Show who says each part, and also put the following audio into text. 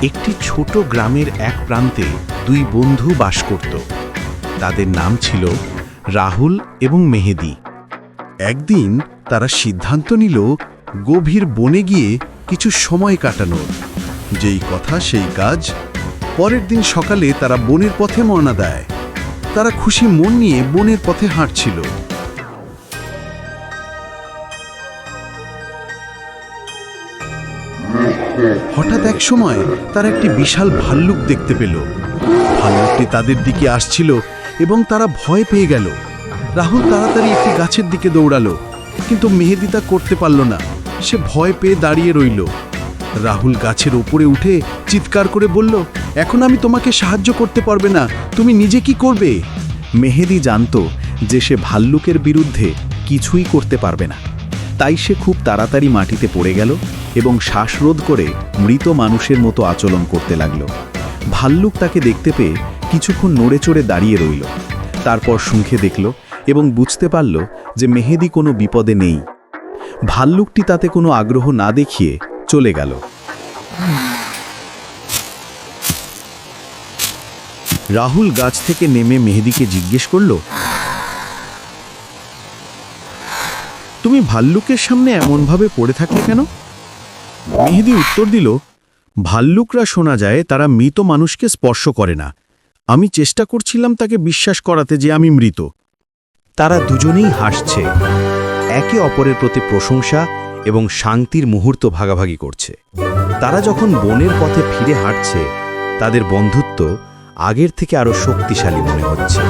Speaker 1: একটি ছোট গ্রামের এক প্রান্তে দুই বন্ধু বাস করত। তাদের নাম ছিল রাহুল এবং মেহেদি। একদিন তারা সিদ্ধান্ত নিল গভীর বনে গিয়ে কিছু সময় কাটানোর। যেই কথা সেই কাজ। পরের দিন সকালে তারা বনের পথে রওনা দেয়। তারা খুশি মন নিয়ে বনের পথে হাঁটছিল। হঠাৎ এক সময় তারা একটি বিশাল ভাল্লুক দেখতে পেল। ভাল্লুকটি তাদের দিকে আসছিল এবং তারা ভয় পেয়ে গেল। রাহুল তাড়াতাড়ি একটি গাছের দিকে দৌড়ালো, কিন্তু মেহেদি তা করতে পারল না। সে ভয় পেয়ে দাঁড়িয়ে রইল। রাহুল গাছের ওপরে উঠে চিৎকার করে বলল, এখন আমি তোমাকে সাহায্য করতে পারবে না, তুমি নিজে কি করবে? মেহেদি জানত যে সে ভাল্লুকের বিরুদ্ধে কিছুই করতে পারবে না। তাই সে খুব তাড়াতাড়ি মাটিতে পড়ে গেল এবং শ্বাসরোধ করে মৃত মানুষের মতো আচরণ করতে লাগল। ভাল্লুক তাকে দেখতে পেয়ে কিছুক্ষণ নড়ে চড়ে দাঁড়িয়ে রইল। তারপর শুঁকে দেখল এবং বুঝতে পারল যে মেহেদি কোনো বিপদে নেই। ভাল্লুকটি তাতে কোনো আগ্রহ না দেখিয়ে চলে গেল। রাহুল গাছ থেকে নেমে মেহেদিকে জিজ্ঞেস করল, তুমি ভাল্লুকের সামনে এমনভাবে পড়ে থাকলে কেন? মেহেদি উত্তর দিল, ভাল্লুকরা শোনা যায় তারা মৃত মানুষকে স্পর্শ করে না। আমি চেষ্টা করছিলাম তাকে বিশ্বাস করাতে যে আমি মৃত। তারা দুজনেই হাসছে, একে অপরের প্রতি প্রশংসা এবং শান্তির মুহূর্ত ভাগাভাগি করছে। তারা যখন বনের পথে ফিরে হাঁটছে, তাদের বন্ধুত্ব আগের থেকে আরও শক্তিশালী মনে হচ্ছে।